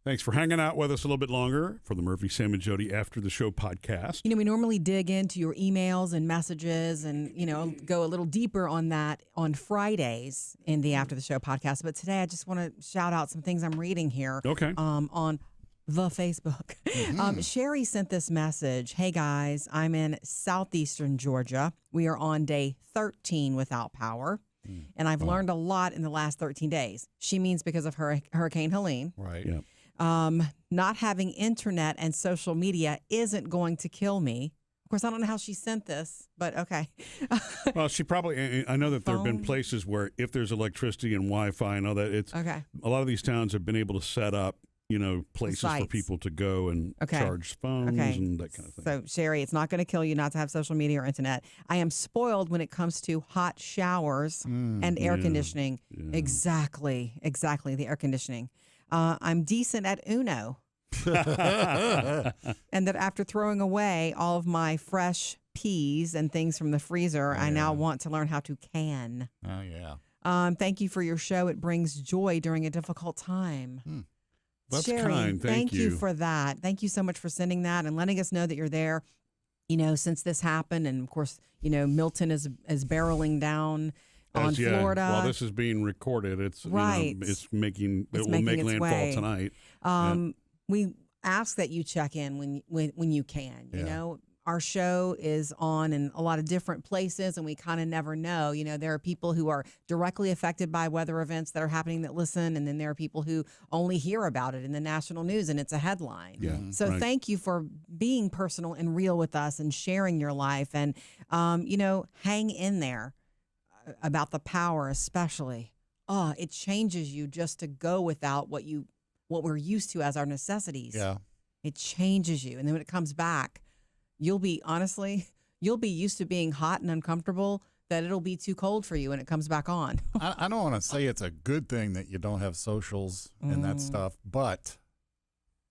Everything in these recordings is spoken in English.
Thanks for hanging out with us a little bit longer for the Murphy, Sam, and Jodi After the Show podcast. We normally dig into your emails and messages and, go a little deeper on that on Fridays in the After the Show podcast. But today I just want to shout out some things I'm reading here. Okay. On the Facebook. Sherry sent this message. Hey, guys, I'm in southeastern Georgia. We are on day 13 without power. And I've learned a lot in the last 13 days. She means because of Hurricane Helene. Right. Yeah. Not having internet and social media isn't going to kill me. Of course, I don't know how she sent this, but okay. Well, she probably, I know that there have been places where if there's electricity and Wi-Fi and all that, it's okay. A lot of these towns have been able to set up, places Sites. for people to go and charge phones and that kind of thing. So, Sherry, it's not going to kill you not to have social media or internet. I am spoiled when it comes to hot showers and air conditioning. Yeah. Exactly, the air conditioning. I'm decent at Uno. And that after throwing away all of my fresh peas and things from the freezer, I now want to learn how to can. Oh, yeah. Thank you for your show. It brings joy during a difficult time. That's Sherry, kind. Thank you for that. Thank you so much for sending that and letting us know that you're there, since this happened. And, of course, Milton is barreling down on Florida. While this is being recorded, it will make landfall tonight. We ask that you check in when you can. You know, our show is on in a lot of different places, and we kind of never know. There are people who are directly affected by weather events that are happening that listen, and then there are people who only hear about it in the national news, and it's a headline. Yeah. So thank you for being personal and real with us and sharing your life, and hang in there. About the power, especially. It changes you just to go without what we're used to as our necessities. Yeah. It changes you. And then when it comes back, you'll be used to being hot and uncomfortable, that it'll be too cold for you when it comes back on. I don't want to say it's a good thing that you don't have socials and that stuff, but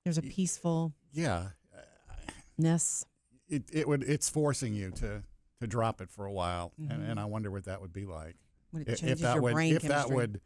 there's a peaceful ness. It's forcing you to drop it for a while, and I wonder what that would be like. If that would,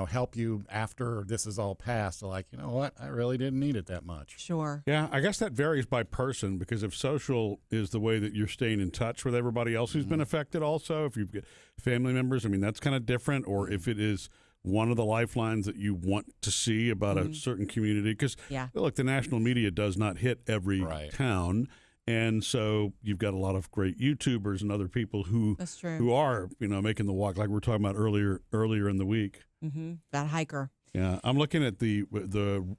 help you after this is all passed. Like, you know what, I really didn't need it that much. Sure. Yeah, I guess that varies by person, because if social is the way that you're staying in touch with everybody else who's been affected also, if you've got family members, that's kind of different. Or if it is one of the lifelines that you want to see about a certain community, because look, the national media does not hit every town. And so you've got a lot of great YouTubers and other people who are, making the walk, like we were talking about earlier in the week. Mm-hmm. That hiker. Yeah, I'm looking at the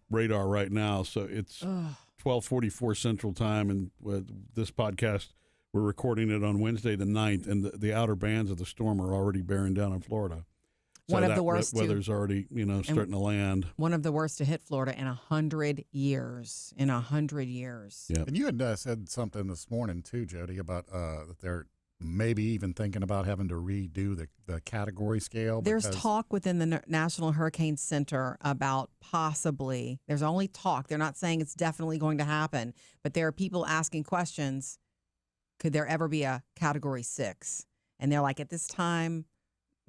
radar right now. So it's 12:44 Central Time, and this podcast, we're recording it on Wednesday the 9th, and the outer bands of the storm are already bearing down on Florida. So one of the worst. That weather's already, starting to land. One of the worst to hit Florida in 100 years. Yeah. And you had said something this morning too, Jodi, about that they're maybe even thinking about having to redo the category scale. There's talk within the National Hurricane Center about possibly. There's only talk. They're not saying it's definitely going to happen, but there are people asking questions. Could there ever be a Category 6? And they're like, at this time,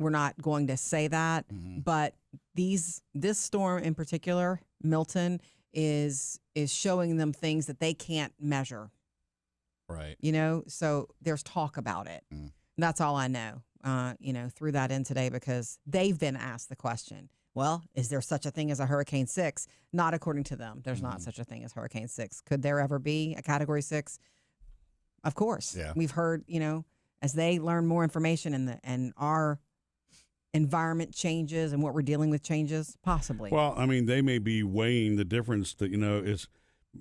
we're not going to say that, but this storm in particular, Milton, is showing them things that they can't measure. Right. So there's talk about it. That's all I know. Threw that in today because they've been asked the question. Well, is there such a thing as a Hurricane 6? Not according to them. There's not such a thing as Hurricane 6. Could there ever be a Category 6? Of course. Yeah. We've heard, as they learn more information and our environment changes and what we're dealing with changes, possibly. Well, they may be weighing the difference that, is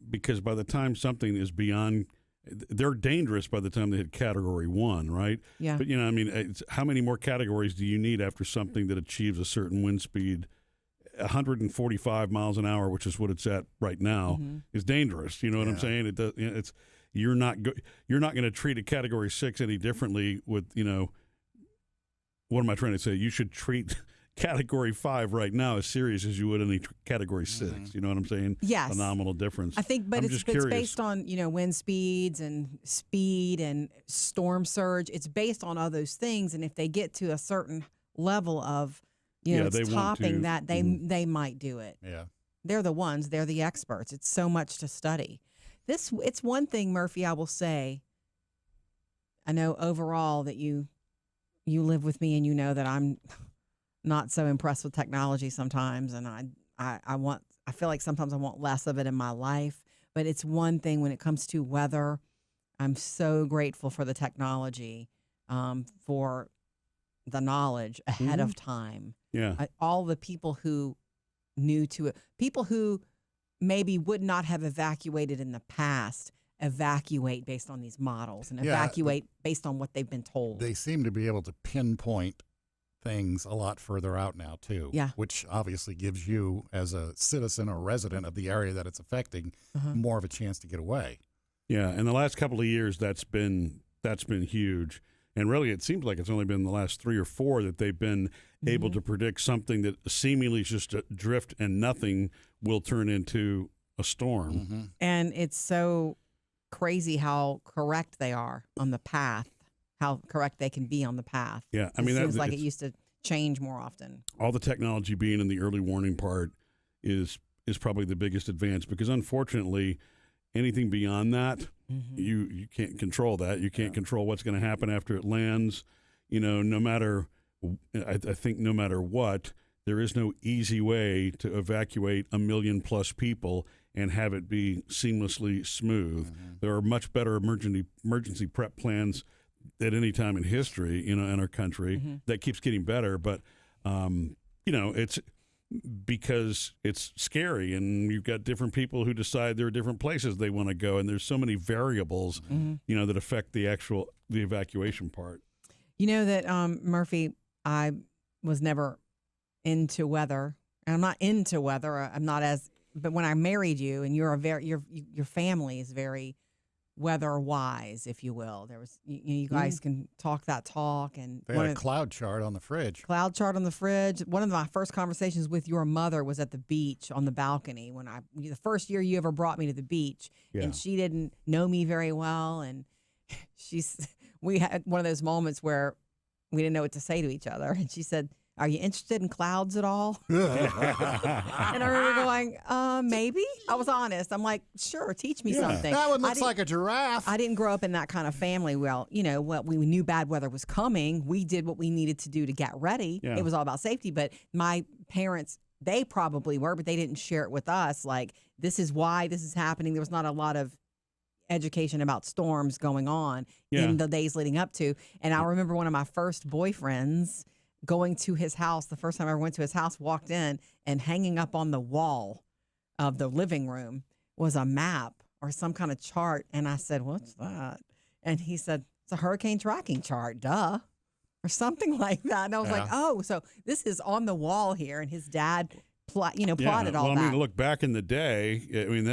because by the time something is beyond, they're dangerous by the time they hit Category 1, right? Yeah. But, it's, how many more categories do you need after something that achieves a certain wind speed? 145 miles an hour, which is what it's at right now, is dangerous. You know what I'm saying? It does. It's you're not going to treat a Category 6 any differently with, what am I trying to say? You should treat Category 5 right now as serious as you would any Category 6. You know what I'm saying? Yes. A nominal difference. I think, but it's based on, wind speeds and speed and storm surge. It's based on all those things. And if they get to a certain level of, it's topping that, they might do it. Yeah. they're the ones, they're the experts. It's so much to study. It's one thing, Murphy, I will say. I know overall that you live with me and you know that I'm not so impressed with technology sometimes, and I feel like sometimes I want less of it in my life. But it's one thing when it comes to weather. I'm so grateful for the technology, for the knowledge ahead of time. Yeah. All the people who knew to it, people who maybe would not have evacuated in the past, evacuate based on these models and evacuate based on what they've been told. They seem to be able to pinpoint things a lot further out now, too. Yeah. Which obviously gives you, as a citizen or resident of the area that it's affecting, more of a chance to get away. Yeah, in the last couple of years, that's been huge. And really, it seems like it's only been the last 3 or 4 that they've been able to predict something that seemingly is just a drift and nothing will turn into a storm. And it's so crazy how correct they are on the path, how correct they can be on the path. Yeah, I It mean, seems like it used to change more often. All the technology being in the early warning part is probably the biggest advance, because unfortunately, anything beyond that, you can't control that. You can't control what's going to happen after it lands. You know, I think no matter what, there is no easy way to evacuate 1 million plus people and have it be seamlessly smooth. There are much better emergency prep plans at any time in history, you know, in our country. That keeps getting better, but you know, it's because it's scary, and you've got different people who decide there are different places they want to go, and there's so many variables, you know, that affect the evacuation part. You know that Murphy, I was never into weather, and I'm not into weather. I'm not as, but when I married you, and your family is very weather wise, if you will. There was you guys can talk that talk, and they had a cloud chart on the fridge. Cloud chart on the fridge. One of my first conversations with your mother was at the beach on the balcony when the first year you ever brought me to the beach, and she didn't know me very well, and we had one of those moments where we didn't know what to say to each other, and she said, "Are you interested in clouds at all?" And I remember going, maybe. I was honest. I'm like, sure, teach me something. That one looks like a giraffe. I didn't grow up in that kind of family. Well, you know, we knew bad weather was coming. We did what we needed to do to get ready. Yeah. It was all about safety. But my parents, they probably were, but they didn't share it with us. Like, this is why this is happening. There was not a lot of education about storms going on in the days leading up to. And I remember one of my first boyfriends going to his house, the first time I ever went to his house, walked in, and hanging up on the wall of the living room was a map or some kind of chart. And I said, "What's that?" And he said, "It's a hurricane tracking chart, duh," or something like that. And I was like, "Oh, so this is on the wall here." And his dad plotted all that. I mean, look, back in the day, I mean,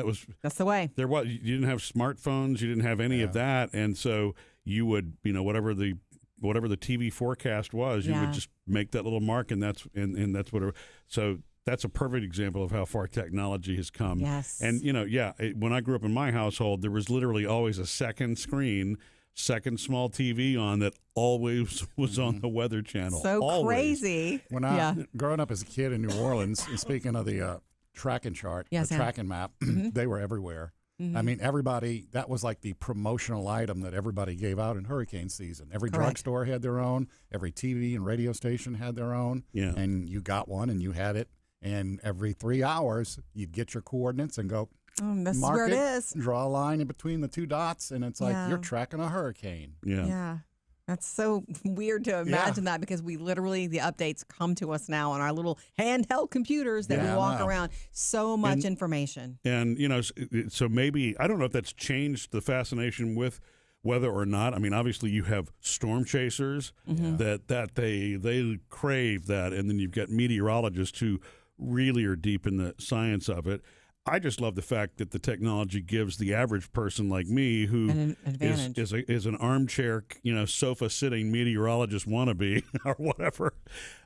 that's the way. You didn't have smartphones, you didn't have any of that, and so you would, you know, whatever the TV forecast was, you would just make that little mark, and that's whatever. So that's a perfect example of how far technology has come. Yes. And, you know, when I grew up in my household, there was literally always a second screen, second small TV on that always was on the Weather Channel. So always. Crazy. When I growing up as a kid in New Orleans, and speaking of the tracking chart, the tracking map, they were everywhere. I mean, everybody, that was like the promotional item that everybody gave out in hurricane season. Every drugstore had their own. Every TV and radio station had their own. Yeah. And you got one and you had it. And every 3 hours, you'd get your coordinates and go, this mark is where it is. Draw a line in between the 2 dots, and it's like you're tracking a hurricane. Yeah. That's so weird to imagine that, because we literally, the updates come to us now on our little handheld computers that we walk around. So much information. And, you know, so maybe, I don't know if that's changed the fascination with weather or not. I mean, obviously you have storm chasers that they crave that. And then you've got meteorologists who really are deep in the science of it. I just love the fact that the technology gives the average person like me, who an advantage. is an armchair, you know, sofa sitting meteorologist wannabe or whatever,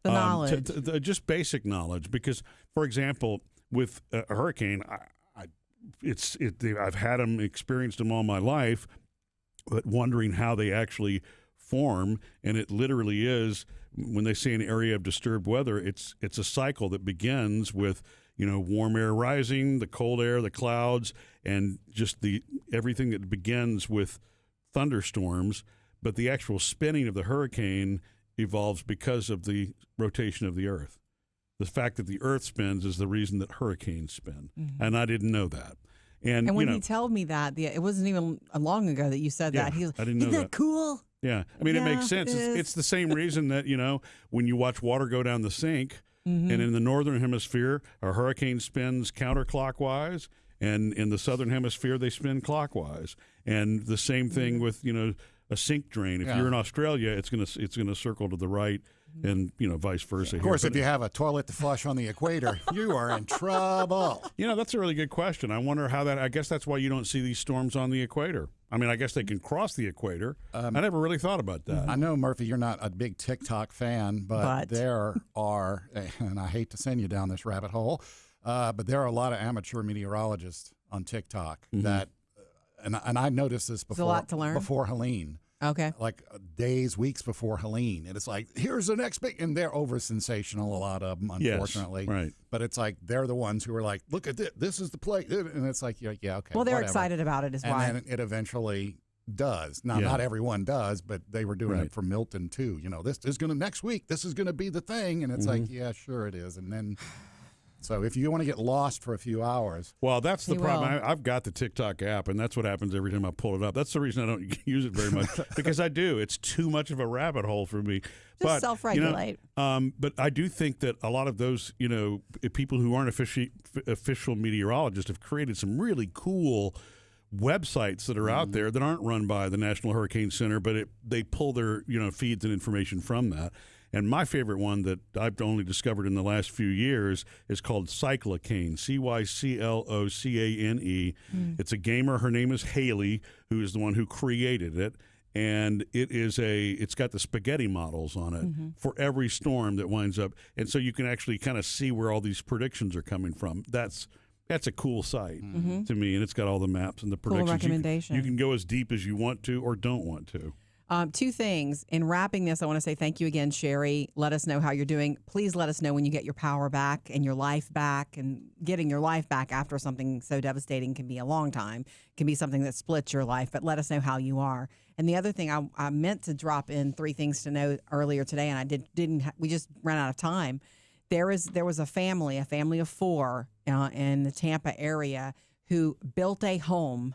the knowledge, just basic knowledge. Because, for example, with a hurricane, I've had them, experienced them all my life, but wondering how they actually form, and it literally is, when they say an area of disturbed weather, it's a cycle that begins with, warm air rising, the cold air, the clouds, and just everything that begins with thunderstorms. But the actual spinning of the hurricane evolves because of the rotation of the Earth. The fact that the Earth spins is the reason that hurricanes spin. Mm-hmm. And I didn't know that. And when he told me that, it wasn't even long ago that you said that. He was, I didn't know isn't that cool? Yeah. I mean, it makes sense. It's the same reason that, when you watch water go down the sink, mm-hmm. and in the northern hemisphere, a hurricane spins counterclockwise, and in the southern hemisphere, they spin clockwise. And the same thing with, a sink drain. If you're in Australia, it's gonna circle to the right, and vice versa. Of course, if you have a toilet to flush on the equator, you are in trouble. That's a really good question. I wonder how that. I guess that's why you don't see these storms on the equator. I mean, I guess they can cross the equator. I never really thought about that. I know, Murphy, you're not a big TikTok fan, but there are, and I hate to send you down this rabbit hole, but there are a lot of amateur meteorologists on TikTok mm-hmm. that. And I noticed this before. There's a lot to learn. Before Helene. Okay. Like days, weeks before Helene. And it's like, here's the next big, and they're over sensational, a lot of them, unfortunately. Yes, right. But it's like, they're the ones who are like, look at this. This is the play. And it's like, yeah, okay. Well, they're whatever. excited about it as well. And then it eventually does. Now, not everyone does, but they were doing it for Milton too. This is going to, next week, this is going to be the thing. And it's mm-hmm. like, yeah, sure it is. And then. So if you want to get lost for a few hours. Well, that's the problem. I've got the TikTok app, and that's what happens every time I pull it up. That's the reason I don't use it very much, because I do. It's too much of a rabbit hole for me. Just self-regulate. But I do think that a lot of those, people who aren't official meteorologists have created some really cool websites that are out there that aren't run by the National Hurricane Center, but they pull their, feeds and information from that. And my favorite one that I've only discovered in the last few years is called Cyclocane, Cyclocane. It's a gamer. Her name is Haley, who is the one who created it. And it's got the spaghetti models on it mm-hmm. for every storm that winds up. And so you can actually kind of see where all these predictions are coming from. That's a cool site mm-hmm. to me. And it's got all the maps and the predictions. Cool recommendation. You can go as deep as you want to or don't want to. Two things. In wrapping this, I want to say thank you again, Sherry. Let us know how you're doing. Please let us know when you get your power back and your life back. And getting your life back after something so devastating can be a long time. It can be something that splits your life, but let us know how you are. And the other thing, I meant to drop in 3 things to know earlier today, and I didn't. We just ran out of time. There was a family of 4 in the Tampa area who built a home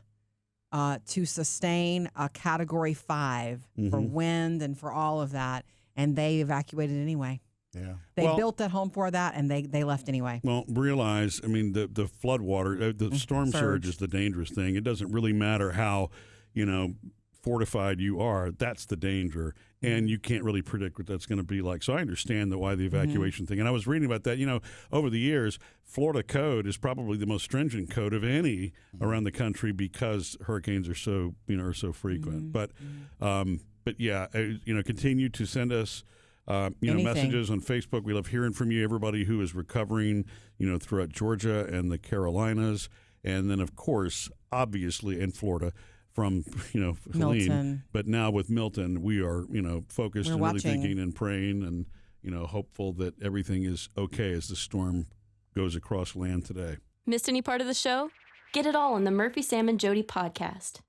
to sustain a Category 5 mm-hmm. for wind and for all of that, and they evacuated anyway. Yeah, they built that home for that, and they left anyway. Well, realize, I mean, the flood water, the storm surge is the dangerous thing. It doesn't really matter how, fortified you are. That's the danger, and you can't really predict what that's going to be like. So I understand why the evacuation mm-hmm. thing. And I was reading about that. Over the years, Florida code is probably the most stringent code of any mm-hmm. around the country because hurricanes are so frequent. Mm-hmm. But yeah, continue to send us. Messages on Facebook. We love hearing from you. Everybody who is recovering, throughout Georgia and the Carolinas, and then of course, obviously, in Florida. From Helene, but now with Milton, we are focused and really thinking and praying and hopeful that everything is okay as the storm goes across land today. Missed any part of the show? Get it all on the Murphy, Sam, and Jodi podcast.